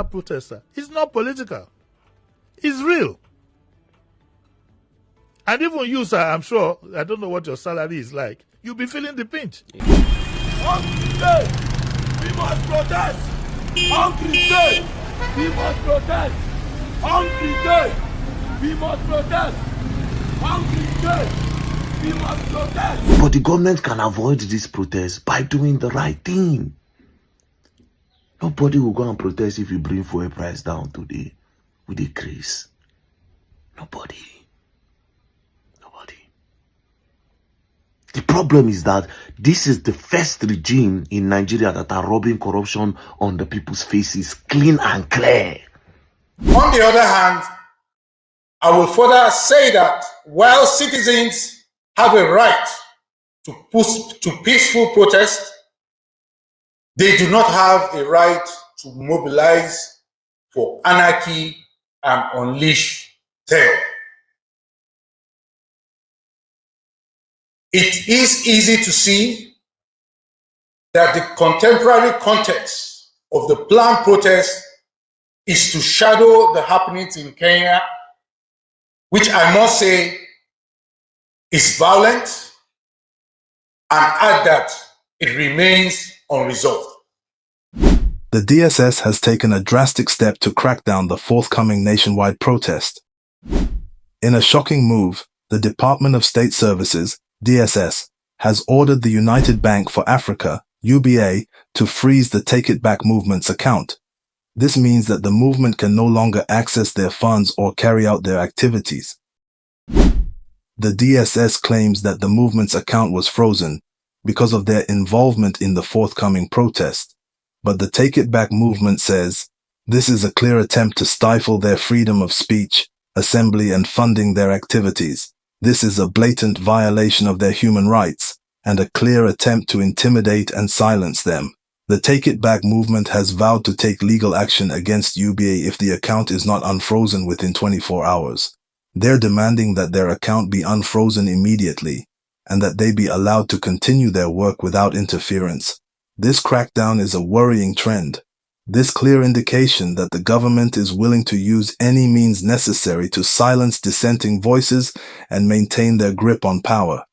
that protester. It's not political. It's real. And even you, sir, I'm sure, I don't know what your salary is like, you'll be feeling the pinch. Hungry day, we must protest. Hungry day, we must protest. Hungry day, we must protest. Hungry day, we must protest. But the government can avoid this protest by doing the right thing. Nobody will go and protest if you bring fuel price down today with a increase. Nobody. The problem is that this is the first regime in Nigeria that are rubbing corruption on the people's faces clean and clear. On the other hand, I will further say that while citizens have a right to peaceful protest, they do not have a right to mobilize for anarchy and unleash terror. It is easy to see that the contemporary context of the planned protest is to shadow the happenings in Kenya, which I must say is violent, and add that it remains unresolved. The DSS has taken a drastic step to crack down the forthcoming nationwide protest. In a shocking move, the Department of State Services, DSS, has ordered the United Bank for Africa, UBA, to freeze the Take It Back movement's account. This means that the movement can no longer access their funds or carry out their activities. The DSS claims that the movement's account was frozen because of their involvement in the forthcoming protest. But the Take It Back movement says this is a clear attempt to stifle their freedom of speech, assembly, and funding their activities. This is a blatant violation of their human rights and a clear attempt to intimidate and silence them. The Take It Back movement has vowed to take legal action against UBA if the account is not unfrozen within 24 hours. They're demanding that their account be unfrozen immediately and that they be allowed to continue their work without interference. This crackdown is a worrying trend. This clear indication that the government is willing to use any means necessary to silence dissenting voices and maintain their grip on power.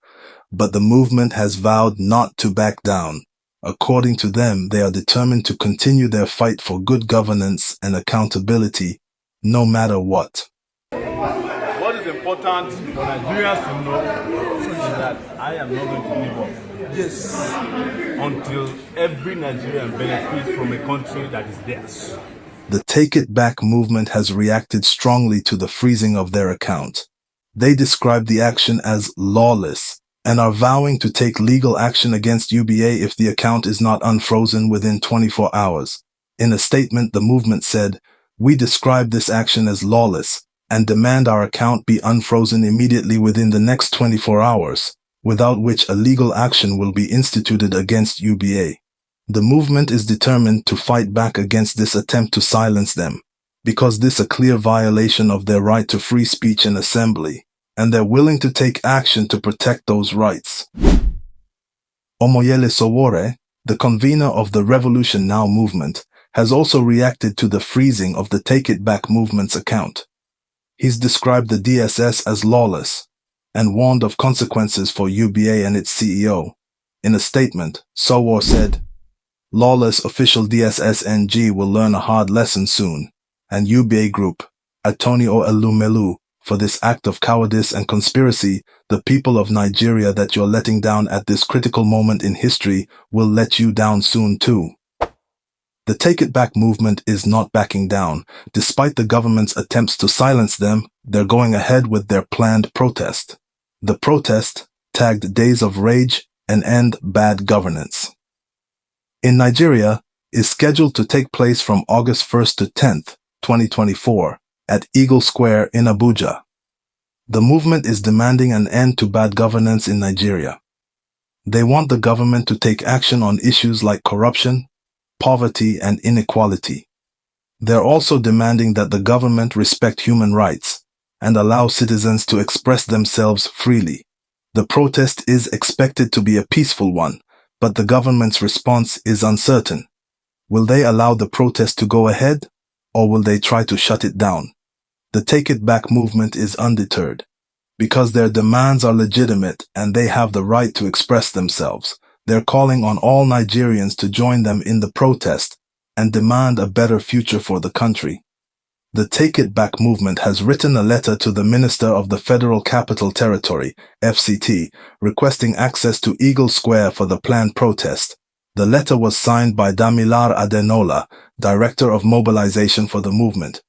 But the movement has vowed not to back down. According to them, they are determined to continue their fight for good governance and accountability, no matter what. What is important for Nigerians to know is that I am not going to give up. Yes. Until every Nigerian benefits from a country that is theirs. The Take It Back movement has reacted strongly to the freezing of their account. They describe the action as lawless and are vowing to take legal action against UBA if the account is not unfrozen within 24 hours. In a statement, the movement said, "We describe this action as lawless and demand our account be unfrozen immediately within the next 24 hours, without which a legal action will be instituted against UBA. The movement is determined to fight back against this attempt to silence them, because this is a clear violation of their right to free speech and assembly, and they're willing to take action to protect those rights." Omoyele Sowore, the convener of the Revolution Now movement, has also reacted to the freezing of the Take It Back movement's account. He's described the DSS as lawless and warned of consequences for UBA and its CEO. In a statement, Sowore said, "Lawless official DSSNG will learn a hard lesson soon, and UBA Group, Antonio Elumelu, for this act of cowardice and conspiracy, the people of Nigeria that you're letting down at this critical moment in history will let you down soon too." The Take It Back movement is not backing down. Despite the government's attempts to silence them, they're going ahead with their planned protest. The protest, tagged Days of Rage and End Bad Governance, in Nigeria, is scheduled to take place from August 1st to 10th, 2024, at Eagle Square in Abuja. The movement is demanding an end to bad governance in Nigeria. They want the government to take action on issues like corruption, poverty, and inequality. They're also demanding that the government respect human rights and allow citizens to express themselves freely. The protest is expected to be a peaceful one, but the government's response is uncertain. Will they allow the protest to go ahead, or will they try to shut it down? The Take It Back movement is undeterred. Because their demands are legitimate and they have the right to express themselves, they're calling on all Nigerians to join them in the protest and demand a better future for the country. The Take It Back movement has written a letter to the Minister of the Federal Capital Territory, FCT, requesting access to Eagle Square for the planned protest. The letter was signed by Damilar Adenola, Director of Mobilization for the movement.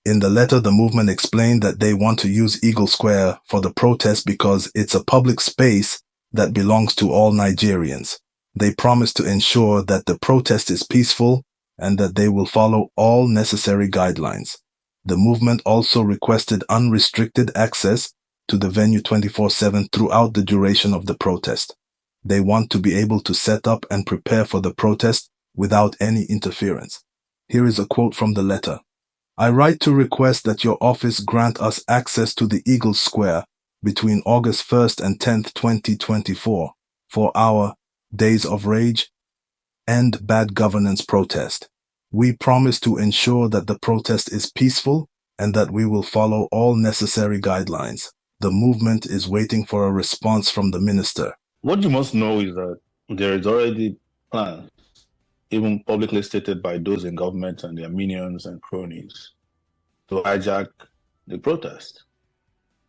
In the letter, the movement explained that they want to use Eagle Square for the protest because it's a public space that belongs to all Nigerians. They promise to ensure that the protest is peaceful and that they will follow all necessary guidelines. The movement also requested unrestricted access to the venue 24/7 throughout the duration of the protest. They want to be able to set up and prepare for the protest without any interference. Here is a quote from the letter. I write to request that your office grant us access to the Eagle Square between August 1st and 10th, 2024 for our Days of Rage and Bad Governance protest. We promise to ensure that the protest is peaceful and that we will follow all necessary guidelines. The movement is waiting for a response from the minister. What you must know is that there is already plans, even publicly stated by those in government and their minions and cronies, to hijack the protest.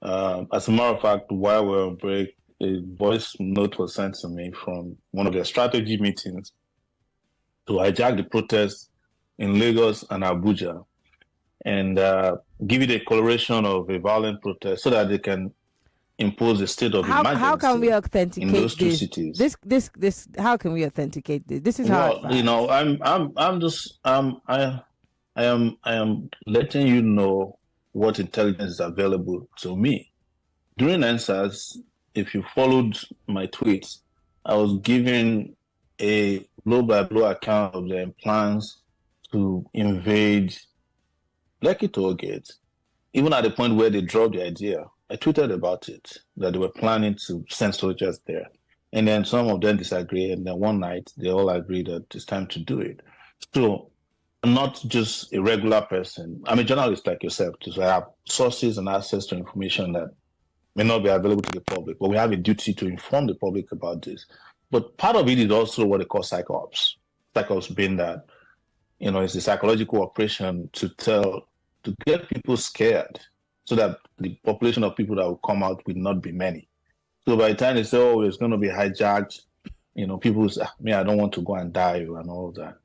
As a matter of fact, while we're on break, a voice note was sent to me from one of their strategy meetings to hijack the protest in Lagos and Abuja and give it a coloration of a violent protest so that they can impose a state of emergency. How can we authenticate in those two this? cities? This. How can we authenticate this? This is how. Well, you know, I am letting you know what intelligence is available to me. During NSAS, if you followed my tweets, I was giving a blow-by-blow account of their plans to invade Lekki Tollgate, even at the point where they dropped the idea. I tweeted about it, that they were planning to send soldiers there. And then some of them disagreed, and then one night they all agreed that it's time to do it. So I'm not just a regular person. I'm a journalist like yourself, so I have sources and access to information that may not be available to the public, but we have a duty to inform the public about this. But part of it is also what they call psychops. Psychops being that, you know, it's a psychological operation to get people scared so that the population of people that will come out will not be many. So by the time they say, oh, it's going to be hijacked, you know, people say, me, I don't want to go and die and all that.